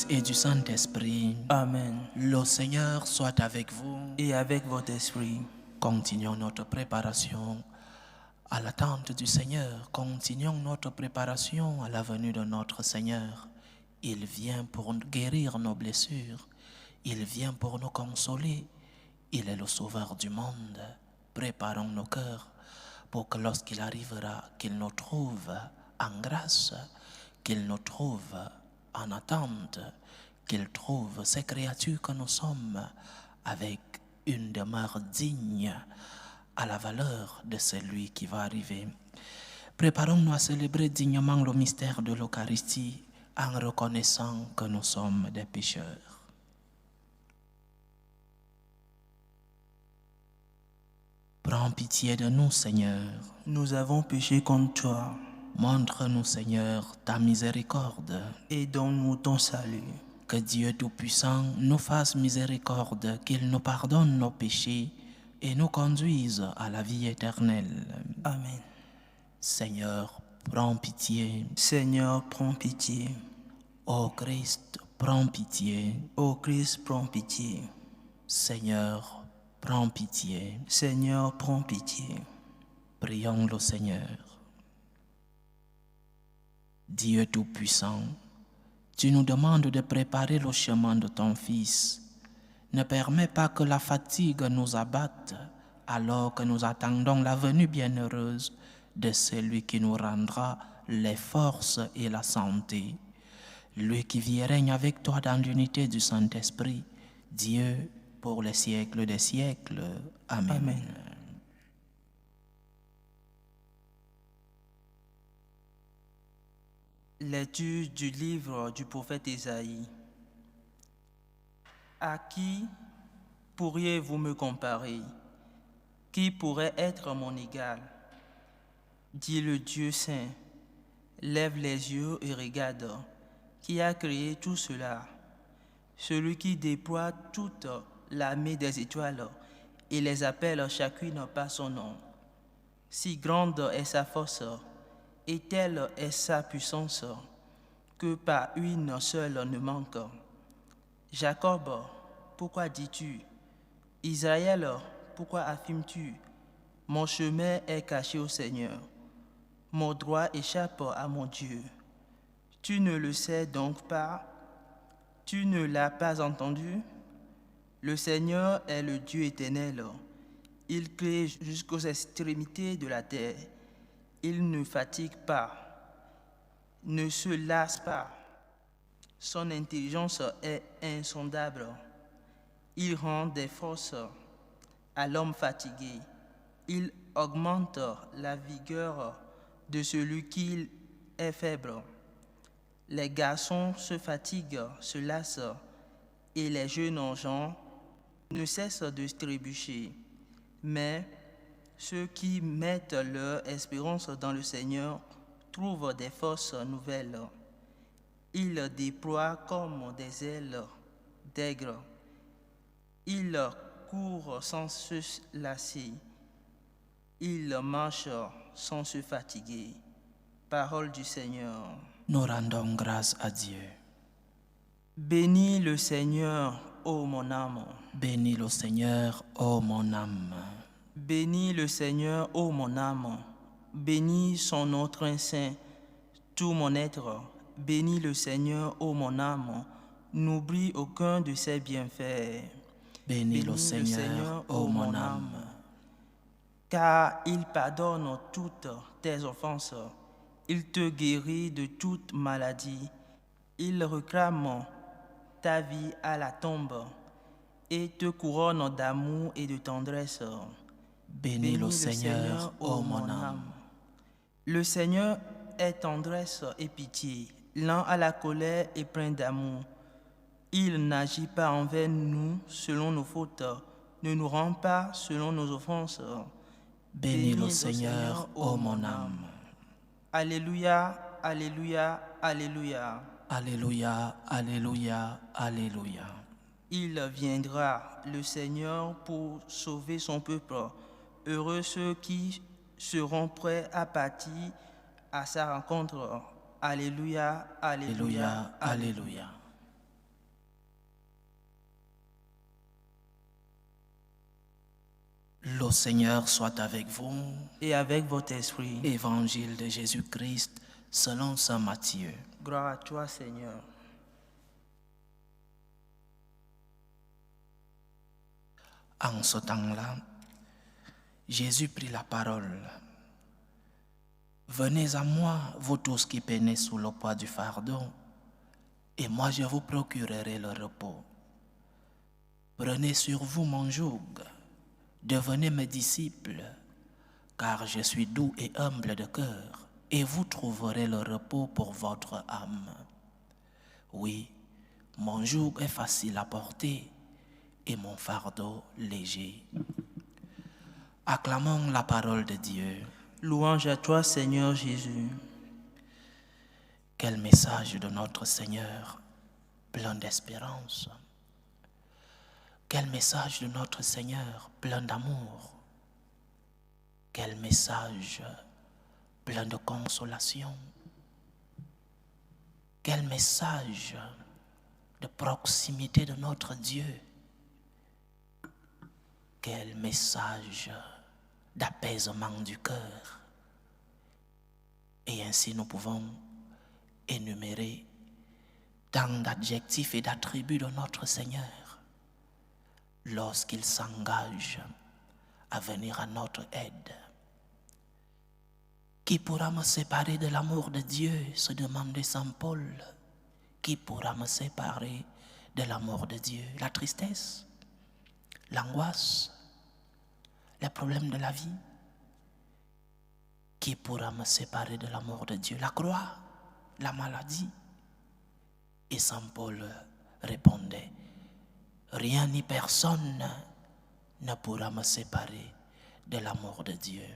et du Saint-Esprit. Amen. Le Seigneur soit avec vous. Et avec votre esprit. Continuons notre préparation à l'attente du Seigneur. Continuons notre préparation à la venue de notre Seigneur. Il vient pour guérir nos blessures. Il vient pour nous consoler. Il est le sauveur du monde. Préparons nos cœurs pour que lorsqu'il arrivera, qu'il nous trouve en grâce, qu'il nous trouve en attente, qu'il trouve ces créatures que nous sommes avec une demeure digne à la valeur de celui qui va arriver. Préparons-nous à célébrer dignement le mystère de l'Eucharistie en reconnaissant que nous sommes des pécheurs. Prends pitié de nous, Seigneur. Nous avons péché contre toi. Montre-nous, Seigneur, ta miséricorde. Et donne-nous ton salut. Que Dieu Tout-Puissant nous fasse miséricorde, qu'il nous pardonne nos péchés et nous conduise à la vie éternelle. Amen. Seigneur, prends pitié. Seigneur, prends pitié. Ô Christ, prends pitié. Ô Christ, prends pitié. Seigneur, prends pitié. Seigneur, prends pitié. Prions le Seigneur. Dieu Tout-Puissant, tu nous demandes de préparer le chemin de ton Fils. Ne permets pas que la fatigue nous abatte alors que nous attendons la venue bienheureuse de celui qui nous rendra les forces et la santé. Lui qui vit et règne avec toi dans l'unité du Saint-Esprit, Dieu pour les siècles des siècles. Amen. Amen. Lecture du livre du prophète Isaïe. À qui pourriez-vous me comparer? Qui pourrait être mon égal? Dit le Dieu saint. Lève les yeux et regarde. Qui a créé tout cela? Celui qui déploie toute l'armée des étoiles et les appelle chacune par son nom. Si grande est sa force et telle est sa puissance que pas une seule ne manque. Jacob, pourquoi dis-tu? Israël, pourquoi affirmes-tu? Mon chemin est caché au Seigneur. Mon droit échappe à mon Dieu. Tu ne le sais donc pas? Tu ne l'as pas entendu? Le Seigneur est le Dieu éternel. Il crée jusqu'aux extrémités de la terre. Il ne fatigue pas, ne se lasse pas. Son intelligence est insondable. Il rend des forces à l'homme fatigué. Il augmente la vigueur de celui qui est faible. Les garçons se fatiguent, se lassent, et les jeunes gens ne cessent de se trébucher. Mais ceux qui mettent leur espérance dans le Seigneur trouvent des forces nouvelles. Ils déploient comme des ailes d'aigle. Ils courent sans se lasser. Ils marchent sans se fatiguer. Parole du Seigneur. Nous rendons grâce à Dieu. Bénis le Seigneur, ô mon âme. Bénis le Seigneur, ô mon âme. Bénis le Seigneur, ô mon âme. Bénis son nom très saint, tout mon être. Bénis le Seigneur, ô mon âme. N'oublie aucun de ses bienfaits. Bénis le Seigneur, ô mon âme. Car il pardonne toutes tes offenses. Il te guérit de toute maladie. Il réclame ta vie à la tombe et te couronne d'amour et de tendresse. Bénis le Seigneur, ô mon âme. Le Seigneur est tendresse et pitié, lent à la colère et plein d'amour. Il n'agit pas envers nous selon nos fautes, ne nous rend pas selon nos offenses. Bénis le Seigneur, ô mon âme. Alléluia, alléluia, alléluia. Alléluia, alléluia, alléluia. Il viendra, le Seigneur, pour sauver son peuple. Heureux ceux qui seront prêts à partir à sa rencontre. Alléluia, alléluia, Alléluia, alléluia. Le Seigneur soit avec vous. et avec votre esprit. Évangile de Jésus-Christ selon saint Matthieu. Gloire à toi, Seigneur. En ce temps-là, Jésus prit la parole. Venez à moi, vous tous qui peinez sous le poids du fardeau, et moi je vous procurerai le repos. Prenez sur vous mon joug, devenez mes disciples, car je suis doux et humble de cœur, et vous trouverez le repos pour votre âme. Oui, mon joug est facile à porter, et mon fardeau léger. Acclamons la parole de Dieu. Louange à toi, Seigneur Jésus. Quel message de notre Seigneur, plein d'espérance. Quel message de notre Seigneur, plein d'amour. Quel message plein de consolation. Quel message de proximité de notre Dieu. Quel message d'apaisement du cœur. Et ainsi nous pouvons énumérer tant d'adjectifs et d'attributs de notre Seigneur lorsqu'il s'engage à venir à notre aide. Qui pourra me séparer de l'amour de Dieu, se demandait saint Paul. Qui pourra me séparer de l'amour de Dieu? La tristesse, l'angoisse, les problèmes de la vie. Qui pourra me séparer de l'amour de Dieu? La croix, la maladie. Et saint Paul répondait, rien ni personne ne pourra me séparer de l'amour de Dieu.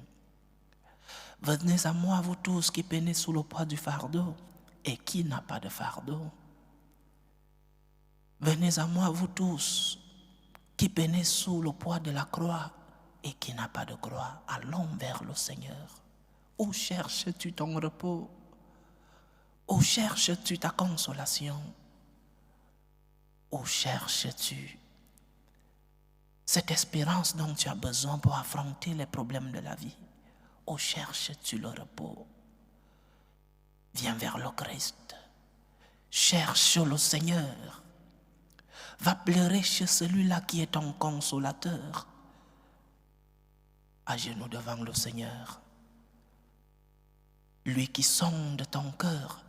Venez à moi, vous tous qui peinez sous le poids du fardeau, et qui n'a pas de fardeau. Venez à moi, vous tous qui peinez sous le poids de la croix, et qui n'a pas de croix. Allons vers le Seigneur. Où cherches-tu ton repos? Où cherches-tu ta consolation? Où cherches-tu cette espérance dont tu as besoin pour affronter les problèmes de la vie? Où cherches-tu le repos? Viens vers le Christ. Cherche le Seigneur. Va pleurer chez celui-là qui est ton consolateur. À genoux devant le Seigneur. Lui qui sonde ton cœur,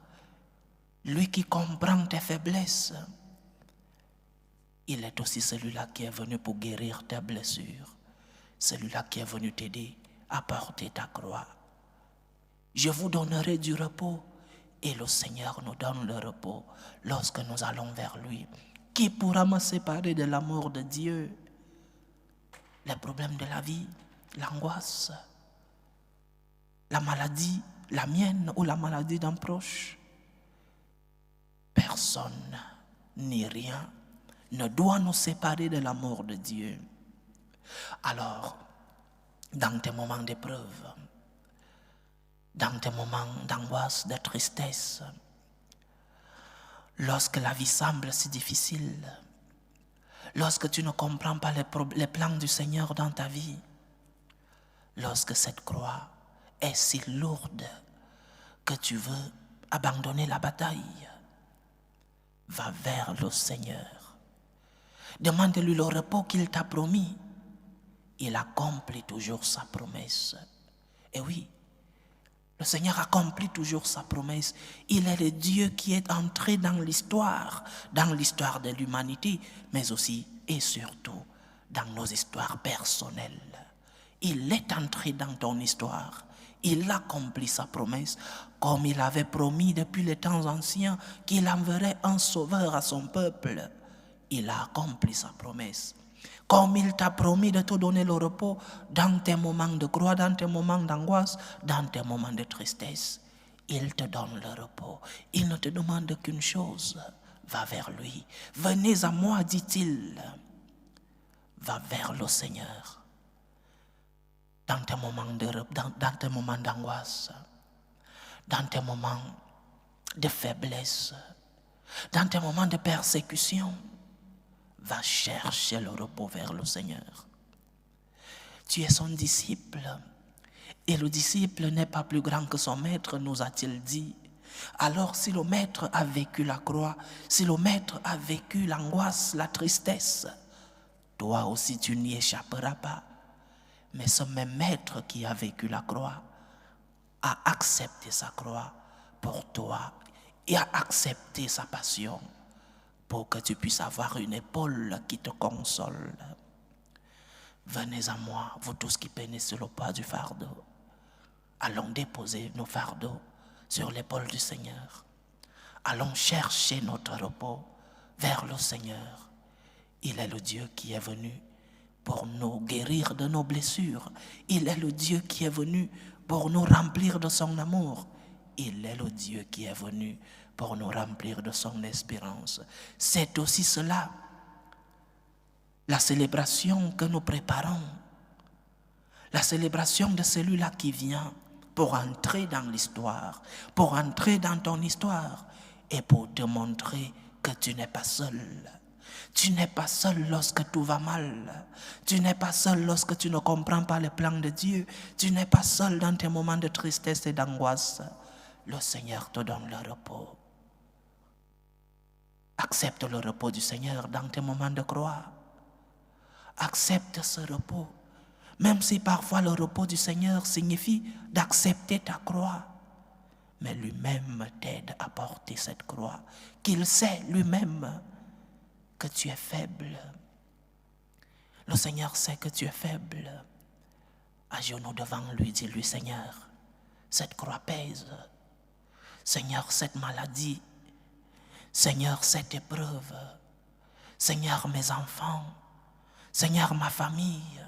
lui qui comprend tes faiblesses, il est aussi celui-là qui est venu pour guérir tes blessures, celui-là qui est venu t'aider à porter ta croix. Je vous donnerai du repos, et le Seigneur nous donne le repos lorsque nous allons vers lui. Qui pourra me séparer de l'amour de Dieu? Les problèmes de la vie, l'angoisse, la maladie, la mienne ou la maladie d'un proche. Personne ni rien ne doit nous séparer de l'amour de Dieu. Alors, dans tes moments d'épreuve, dans tes moments d'angoisse, de tristesse, lorsque la vie semble si difficile, lorsque tu ne comprends pas les plans du Seigneur dans ta vie, lorsque cette croix est si lourde que tu veux abandonner la bataille, va vers le Seigneur. Demande-lui le repos qu'il t'a promis. Il accomplit toujours sa promesse. Et oui, le Seigneur accomplit toujours sa promesse. Il est le Dieu qui est entré dans l'histoire de l'humanité, mais aussi et surtout dans nos histoires personnelles. Il est entré dans ton histoire. Il accomplit sa promesse, comme il avait promis depuis les temps anciens qu'il enverrait un sauveur à son peuple. Il a accompli sa promesse. Comme il t'a promis de te donner le repos dans tes moments de croix, dans tes moments d'angoisse, dans tes moments de tristesse, il te donne le repos. Il ne te demande qu'une chose, va vers lui. Venez à moi, dit-il. Va vers le Seigneur. Dans tes moments d'angoisse, dans tes moments de faiblesse, dans tes moments de persécution, va chercher le repos vers le Seigneur. Tu es son disciple. Et le disciple n'est pas plus grand que son maître, nous a-t-il dit. Alors si le maître a vécu la croix, si le maître a vécu l'angoisse, la tristesse, toi aussi tu n'y échapperas pas. Mais ce même maître qui a vécu la croix a accepté sa croix pour toi et a accepté sa passion pour que tu puisses avoir une épaule qui te console. Venez à moi, vous tous qui peinez sur le poids du fardeau. Allons déposer nos fardeaux sur l'épaule du Seigneur. Allons chercher notre repos vers le Seigneur. Il est le Dieu qui est venu pour nous guérir de nos blessures. Il est le Dieu qui est venu pour nous remplir de son amour. Il est le Dieu qui est venu pour nous remplir de son espérance. C'est aussi cela, la célébration que nous préparons. La célébration de celui-là qui vient pour entrer dans l'histoire, pour entrer dans ton histoire et pour te montrer que tu n'es pas seul. Tu n'es pas seul lorsque tout va mal. Tu n'es pas seul lorsque tu ne comprends pas les plans de Dieu. Tu n'es pas seul dans tes moments de tristesse et d'angoisse. Le Seigneur te donne le repos. Accepte le repos du Seigneur dans tes moments de croix. Accepte ce repos. Même si parfois le repos du Seigneur signifie d'accepter ta croix. Mais lui-même t'aide à porter cette croix. Qu'il sait lui-même que tu es faible. Le Seigneur sait que tu es faible. À genoux devant lui, dis-lui, Seigneur, cette croix pèse. Seigneur, cette maladie. Seigneur, cette épreuve. Seigneur, mes enfants. Seigneur, ma famille.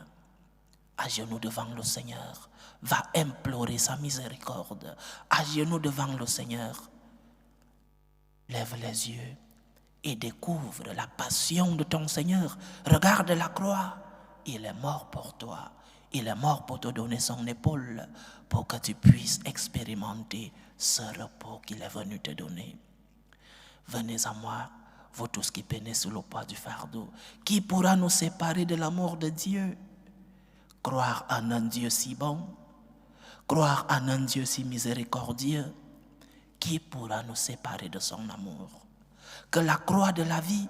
À genoux devant le Seigneur, va implorer sa miséricorde. À genoux devant le Seigneur, lève les yeux et découvre la passion de ton Seigneur. Regarde la croix. Il est mort pour toi. Il est mort pour te donner son épaule, pour que tu puisses expérimenter ce repos qu'il est venu te donner. Venez à moi, vous tous qui peinez sous le poids du fardeau. Qui pourra nous séparer de l'amour de Dieu? Croire en un Dieu si bon, croire en un Dieu si miséricordieux, qui pourra nous séparer de son amour? Que la croix de la vie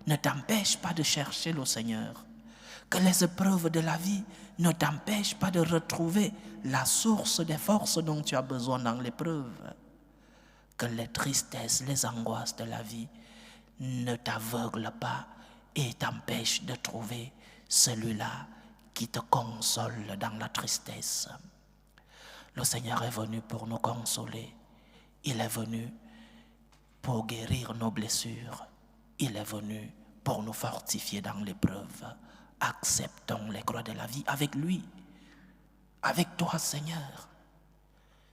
ne t'empêche pas de chercher le Seigneur. Que les épreuves de la vie ne t'empêchent pas de retrouver la source des forces dont tu as besoin dans l'épreuve. Que les tristesses, les angoisses de la vie ne t'aveuglent pas et t'empêchent de trouver celui-là qui te console dans la tristesse. Le Seigneur est venu pour nous consoler. Il est venu pour guérir nos blessures. Il est venu pour nous fortifier dans l'épreuve. Acceptons les croix de la vie avec lui, avec toi, Seigneur.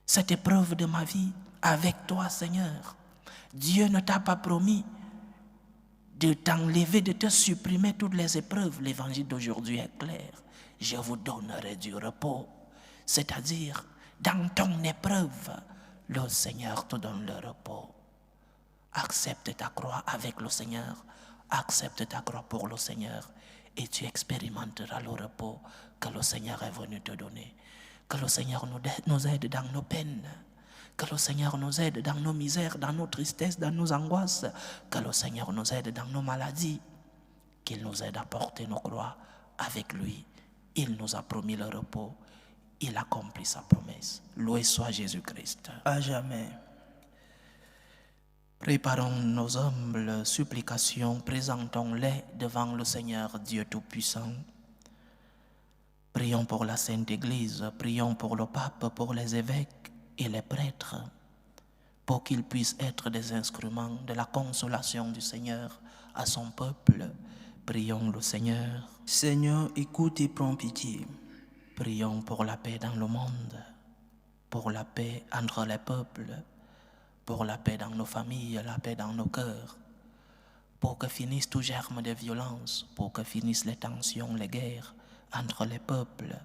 Cette épreuve de ma vie, avec toi, Seigneur. Dieu ne t'a pas promis de t'enlever, de te supprimer toutes les épreuves. L'évangile d'aujourd'hui est clair. Je vous donnerai du repos. C'est-à-dire, dans ton épreuve, le Seigneur te donne le repos. Accepte ta croix avec le Seigneur. Accepte ta croix pour le Seigneur. Et tu expérimenteras le repos que le Seigneur est venu te donner. Que le Seigneur nous aide dans nos peines. Que le Seigneur nous aide dans nos misères, dans nos tristesses, dans nos angoisses. Que le Seigneur nous aide dans nos maladies. Qu'il nous aide à porter nos croix avec lui. Il nous a promis le repos. Il accomplit sa promesse. Loué soit Jésus-Christ. À jamais. Préparons nos humbles supplications, présentons-les devant le Seigneur Dieu Tout-Puissant. Prions pour la Sainte Église, prions pour le pape, pour les évêques et les prêtres, pour qu'ils puissent être des instruments de la consolation du Seigneur à son peuple. Prions le Seigneur. Seigneur, écoute et prends pitié. Prions pour la paix dans le monde, pour la paix entre les peuples, pour la paix dans nos familles, la paix dans nos cœurs, pour que finissent tout germe de violence, pour que finissent les tensions, les guerres entre les peuples.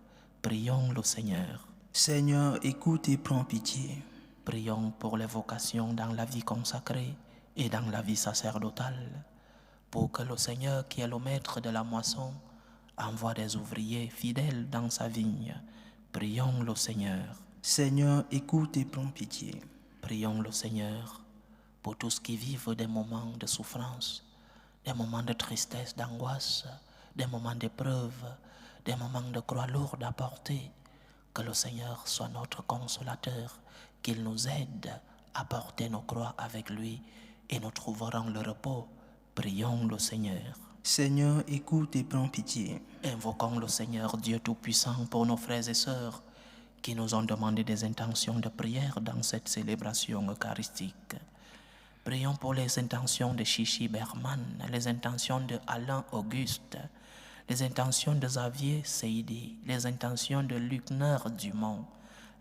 Prions le Seigneur. Seigneur, écoute et prends pitié. Prions pour les vocations dans la vie consacrée et dans la vie sacerdotale, pour que le Seigneur, qui est le maître de la moisson, envoie des ouvriers fidèles dans sa vigne. Prions le Seigneur. Seigneur, écoute et prends pitié. Prions le Seigneur pour tous qui vivent des moments de souffrance, des moments de tristesse, d'angoisse, des moments d'épreuve, des moments de croix lourde à porter. Que le Seigneur soit notre consolateur, qu'il nous aide à porter nos croix avec lui et nous trouverons le repos. Prions le Seigneur. Seigneur, écoute et prends pitié. Invoquons le Seigneur Dieu Tout-Puissant pour nos frères et sœurs qui nous ont demandé des intentions de prière dans cette célébration eucharistique. Prions pour les intentions de Chichi Berman, les intentions de Alain Auguste, les intentions de Xavier Seydi, les intentions de Luckner Dumont,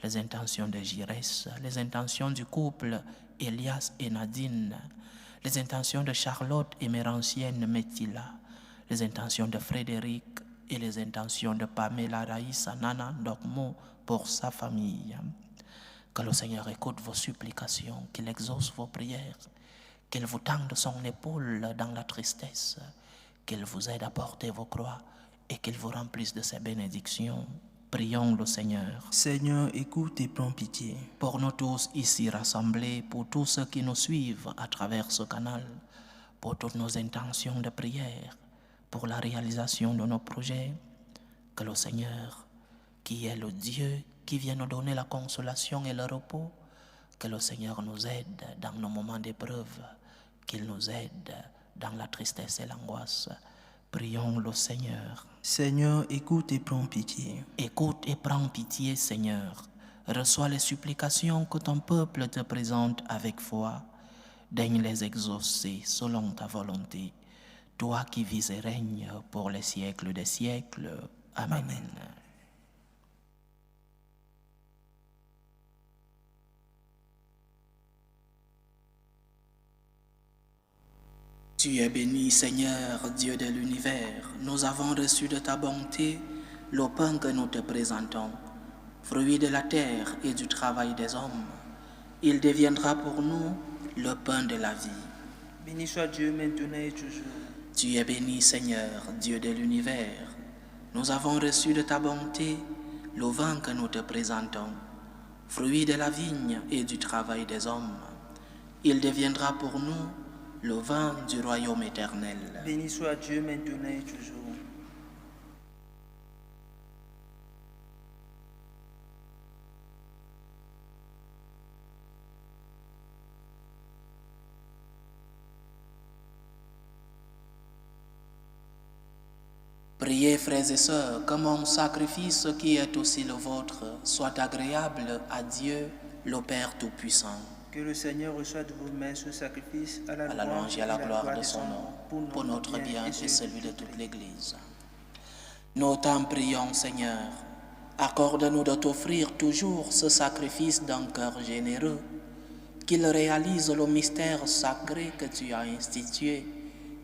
les intentions de Giresse, les intentions du couple Elias et Nadine, les intentions de Charlotte et Mérancienne Metila, les intentions de Frédéric et les intentions de Pamela Raïssa Nana Dokmo pour sa famille. Que le Seigneur écoute vos supplications, qu'il exauce vos prières, qu'il vous tende son épaule dans la tristesse, qu'il vous aide à porter vos croix et qu'il vous remplisse de ses bénédictions. Prions le Seigneur. Seigneur, écoute et prends pitié. Pour nous tous ici rassemblés, pour tous ceux qui nous suivent à travers ce canal, pour toutes nos intentions de prière, pour la réalisation de nos projets, que le Seigneur, qui est le Dieu qui vient nous donner la consolation et le repos, que le Seigneur nous aide dans nos moments d'épreuve, qu'il nous aide dans la tristesse et l'angoisse. Prions le Seigneur. Seigneur, écoute et prends pitié. Écoute et prends pitié, Seigneur. Reçois les supplications que ton peuple te présente avec foi. Daigne les exaucer selon ta volonté. Toi qui vis et règnes pour les siècles des siècles. Amen. Amen. Tu es béni, Seigneur, Dieu de l'univers. Nous avons reçu de ta bonté le pain que nous te présentons, fruit de la terre et du travail des hommes. Il deviendra pour nous le pain de la vie. Béni soit Dieu maintenant et toujours. Tu es béni, Seigneur, Dieu de l'univers. Nous avons reçu de ta bonté le vin que nous te présentons, fruit de la vigne et du travail des hommes. Il deviendra pour nous le vin du royaume éternel. Béni soit Dieu maintenant et toujours. Priez, frères et sœurs, que mon sacrifice qui est aussi le vôtre soit agréable à Dieu, le Père Tout-Puissant. Que le Seigneur reçoive de vos mains ce sacrifice à la louange et à la gloire de son nom, pour notre bien et celui de toute l'Église. Nous t'en prions, Seigneur, accorde-nous de t'offrir toujours ce sacrifice d'un cœur généreux, qu'il réalise le mystère sacré que tu as institué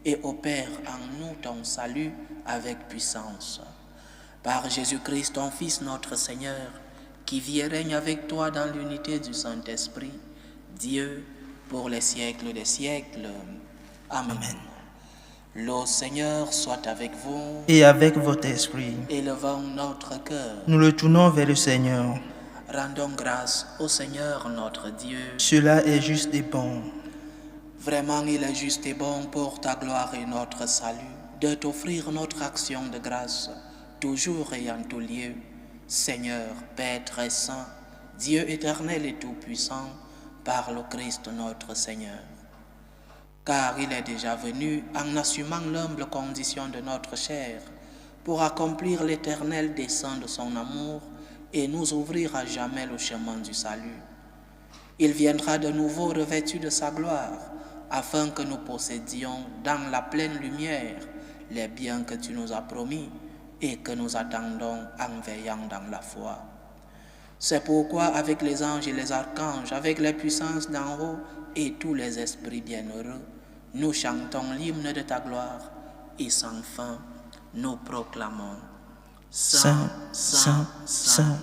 et opère en nous ton salut avec puissance. Par Jésus-Christ, ton Fils, notre Seigneur, qui vit et règne avec toi dans l'unité du Saint-Esprit, Dieu, pour les siècles des siècles. Amen. Amen. Le Seigneur soit avec vous. Et avec votre esprit. Élevons notre cœur. Nous le tournons vers le Seigneur. Rendons grâce au Seigneur notre Dieu. Cela est juste et bon. Vraiment, il est juste et bon pour ta gloire et notre salut de t'offrir notre action de grâce, toujours et en tout lieu. Seigneur, Père très saint, Dieu éternel et tout-puissant, par le Christ notre Seigneur. Car il est déjà venu en assumant l'humble condition de notre chair pour accomplir l'éternel dessein de son amour et nous ouvrir à jamais le chemin du salut. Il viendra de nouveau revêtu de sa gloire afin que nous possédions dans la pleine lumière les biens que tu nous as promis et que nous attendons en veillant dans la foi. C'est pourquoi avec les anges et les archanges, avec les puissances d'en haut et tous les esprits bienheureux, nous chantons l'hymne de ta gloire et sans fin nous proclamons. Saint, Saint, Saint,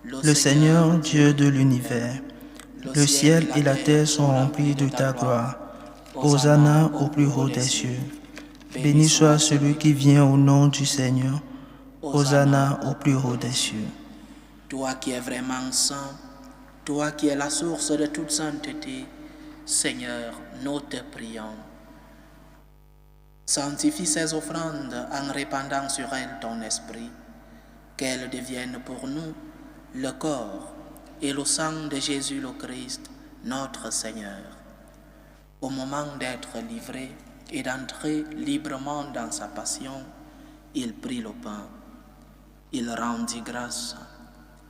le Seigneur Dieu de l'univers, le ciel et la terre sont remplis de ta gloire. Hosanna au plus haut des cieux. Béni soit celui qui vient au nom du Seigneur. Hosanna au plus haut des cieux. Toi qui es vraiment saint, toi qui es la source de toute sainteté, Seigneur, nous te prions. Sanctifie ces offrandes en répandant sur elles ton esprit, qu'elles deviennent pour nous le corps et le sang de Jésus le Christ, notre Seigneur. Au moment d'être livré et d'entrer librement dans sa passion, il prit le pain, il rendit grâce,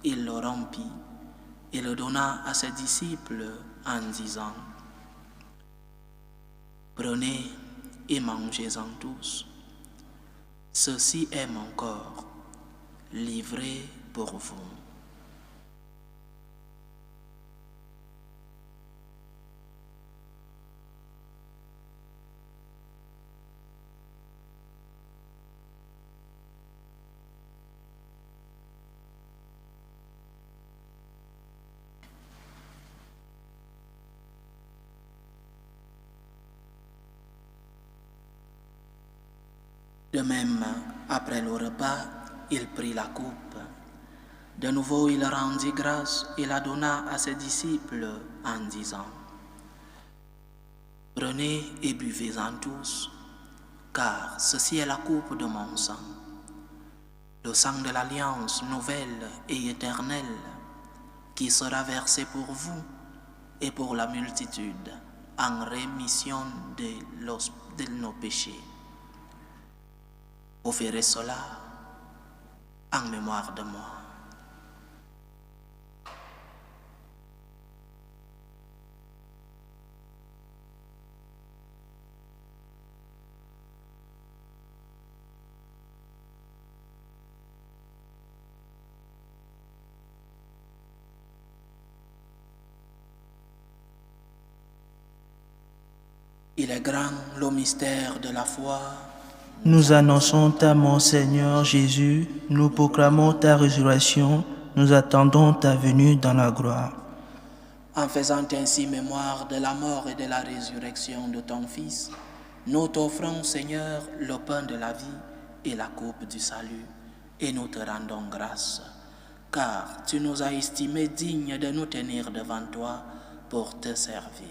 il le rompit et le donna à ses disciples en disant: Prenez et mangez-en tous. Ceci est mon corps, livré pour vous. De même, après le repas, il prit la coupe. De nouveau, il rendit grâce et la donna à ses disciples en disant: Prenez et buvez-en tous, car ceci est la coupe de mon sang, le sang de l'alliance nouvelle et éternelle, qui sera versé pour vous et pour la multitude en rémission de nos péchés. Vous ferez cela en mémoire de moi. Il est grand le mystère de la foi. Nous annonçons ta mort, Seigneur Jésus, nous proclamons ta résurrection, nous attendons ta venue dans la gloire. En faisant ainsi mémoire de la mort et de la résurrection de ton Fils, nous t'offrons, Seigneur, le pain de la vie et la coupe du salut, et nous te rendons grâce, car tu nous as estimés dignes de nous tenir devant toi pour te servir.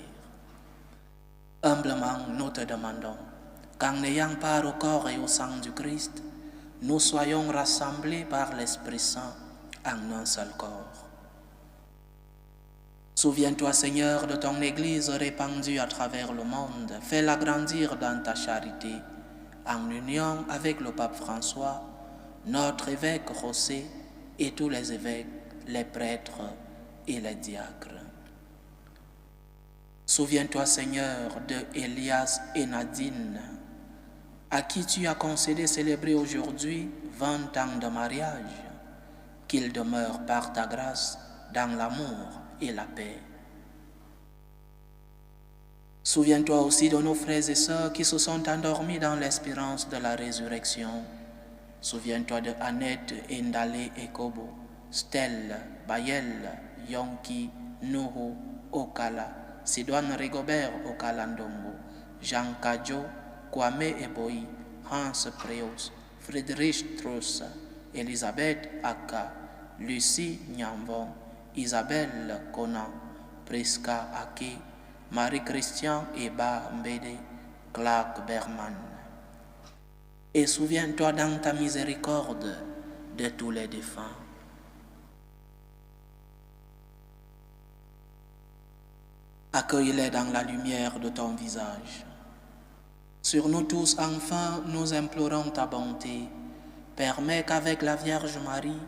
Humblement, nous te demandons qu'en ayant part au corps et au sang du Christ, nous soyons rassemblés par l'Esprit Saint en un seul corps. Souviens-toi, Seigneur, de ton Église répandue à travers le monde. Fais-la grandir dans ta charité, en union avec le pape François, notre évêque José et tous les évêques, les prêtres et les diacres. Souviens-toi, Seigneur, de Elias et Nadine, à qui tu as concédé célébrer aujourd'hui 20 ans de mariage, qu'ils demeurent par ta grâce dans l'amour et la paix. Souviens-toi aussi de nos frères et sœurs qui se sont endormis dans l'espérance de la résurrection. Souviens-toi de Annette, Ndale et Kobo, Stella, Bayel, Yonki, Nuhu, Okala, Sidoine Rigobert Okalandongo, Jean Kadjo, Kwame Eboi, Hans Preus, Friedrich Truss, Elisabeth Aka, Lucie Nyambon, Isabelle Conan, Priska Aki, Marie-Christian Eba Mbede, Clark Berman. Et souviens-toi dans ta miséricorde de tous les défunts. Accueille-les dans la lumière de ton visage. Sur nous tous, enfin, nous implorons ta bonté. Permets qu'avec la Vierge Marie,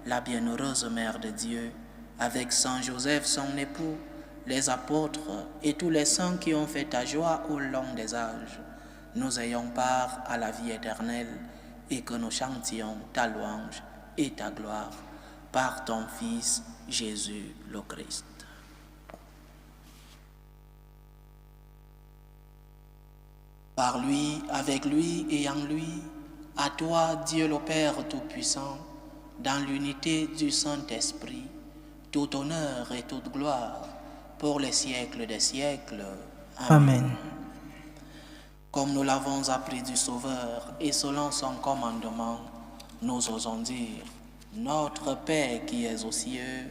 la bienheureuse Mère de Dieu, avec Saint Joseph, son époux, les apôtres et tous les saints qui ont fait ta joie au long des âges, nous ayons part à la vie éternelle et que nous chantions ta louange et ta gloire par ton Fils Jésus le Christ. Par lui, avec lui et en lui, à toi, Dieu le Père Tout-Puissant, dans l'unité du Saint-Esprit, tout honneur et toute gloire pour les siècles des siècles. Amen. Comme nous l'avons appris du Sauveur et selon son commandement, nous osons dire, Notre Père qui es aux cieux,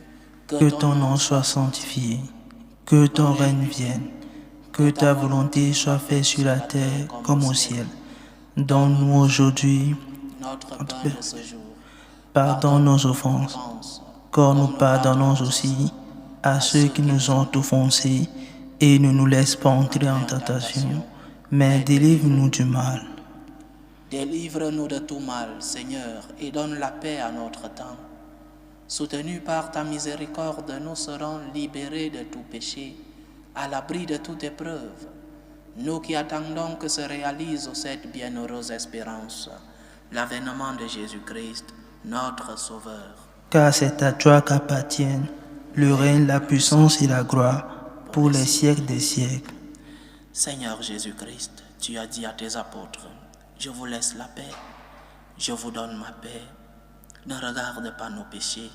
que ton nom soit sanctifié, que ton règne vienne, que ta volonté soit faite sur la terre comme au ciel. Donne-nous aujourd'hui notre pain de ce jour. pardonne nos offenses, comme nous pardonnons aussi à ceux qui nous ont offensés, et ne nous laisse pas entrer en tentation, mais délivre-nous du mal. Délivre-nous de tout mal, Seigneur, et donne la paix à notre temps. Soutenus par ta miséricorde, nous serons libérés de tout péché, à l'abri de toute épreuve. Nous qui attendons que se réalise cette bienheureuse espérance, l'avènement de Jésus-Christ, notre Sauveur. Car c'est à toi qu'appartiennent le règne, la puissance et la gloire pour les siècles des siècles. Seigneur Jésus-Christ, tu as dit à tes apôtres, je vous laisse la paix, je vous donne ma paix. Ne regarde pas nos péchés,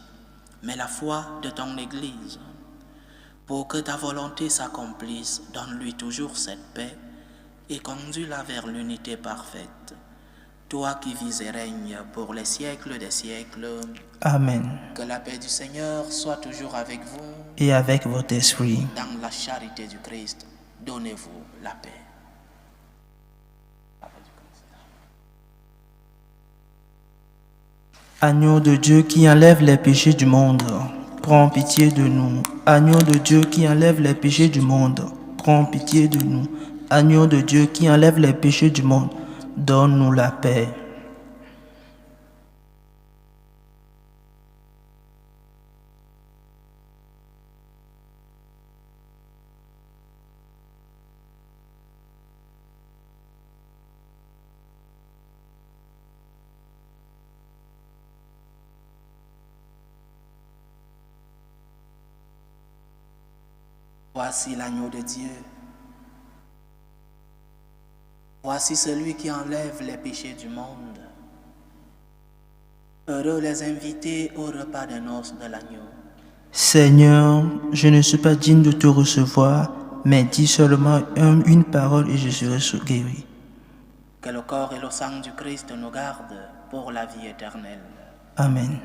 mais la foi de ton Église. Pour que ta volonté s'accomplisse, donne-lui toujours cette paix et conduis-la vers l'unité parfaite. Toi qui vis et règnes pour les siècles des siècles. Amen. Que la paix du Seigneur soit toujours avec vous. Et avec votre esprit. Dans la charité du Christ, donnez-vous la paix. Agneau de Dieu qui enlève les péchés du monde, prends pitié de nous. Agneau de Dieu qui enlève les péchés du monde, prends pitié de nous. Agneau de Dieu qui enlève les péchés du monde, donne-nous la paix. Voici l'agneau de Dieu. Voici celui qui enlève les péchés du monde. Heureux les invités au repas de noces de l'agneau. Seigneur, je ne suis pas digne de te recevoir, mais dis seulement une parole et je serai guéri. Que le corps et le sang du Christ nous gardent pour la vie éternelle. Amen.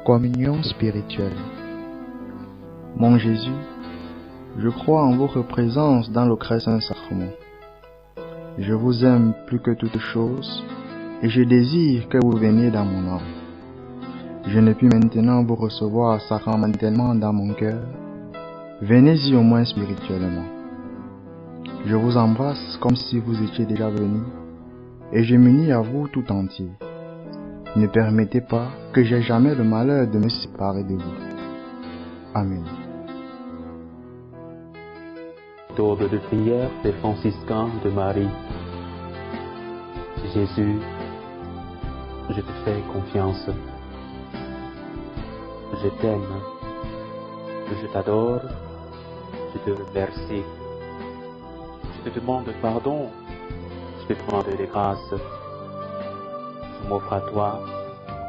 Communion spirituelle. Mon Jésus, je crois en votre présence dans le très saint sacrement. Je vous aime plus que toute chose et je désire que vous veniez dans mon âme. Je ne puis maintenant vous recevoir sacramentellement dans mon cœur. Venez-y au moins spirituellement. Je vous embrasse comme si vous étiez déjà venu et je m'unis à vous tout entier. Ne permettez pas que j'aie jamais le malheur de me séparer de vous. Amen. Méthode de prière des franciscains de Marie. Jésus, je te fais confiance. Je t'aime. Je t'adore. Je te remercie. Je te demande pardon. Je te demande des grâces. Je m'offre à toi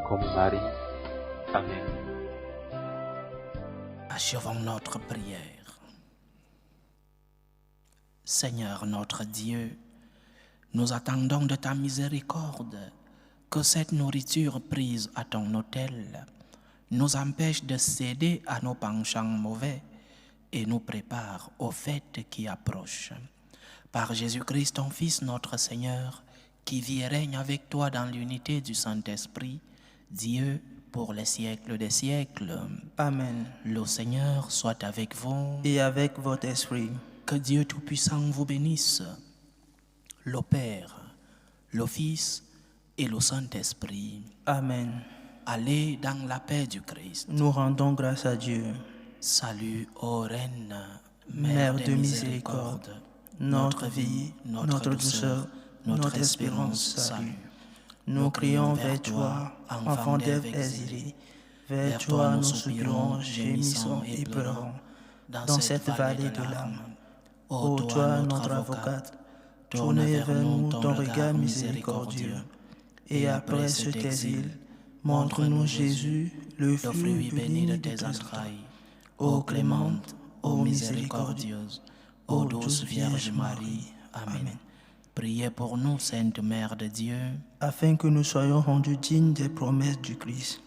comme Marie. Amen. Achevons notre prière. Seigneur notre Dieu, nous attendons de ta miséricorde que cette nourriture prise à ton autel nous empêche de céder à nos penchants mauvais et nous prépare aux fêtes qui approchent. Par Jésus-Christ, ton Fils, notre Seigneur, qui vit et règne avec toi dans l'unité du Saint-Esprit, Dieu, pour les siècles des siècles. Amen. Le Seigneur soit avec vous. Et avec votre esprit. Que Dieu Tout-Puissant vous bénisse, le Père, le Fils et le Saint-Esprit. Amen. Allez dans la paix du Christ. Nous rendons grâce à Dieu. Salut, ô Reine, Mère de miséricorde, notre vie, notre douceur, notre espérance, salut. Nous crions vers toi, enfant d'Ève exilée. Vers toi nous soupirons, gémissons et pleurons. dans cette vallée de larmes. Ô toi, notre avocate, tourne vers nous ton regard miséricordieux. Et après cet exil, montre-nous Jésus, le fruit béni de tes entrailles. Ô clémente, ô miséricordieuse, ô douce Vierge Marie. Amen. Priez pour nous, Sainte Mère de Dieu, Afin que nous soyons rendus dignes des promesses du Christ.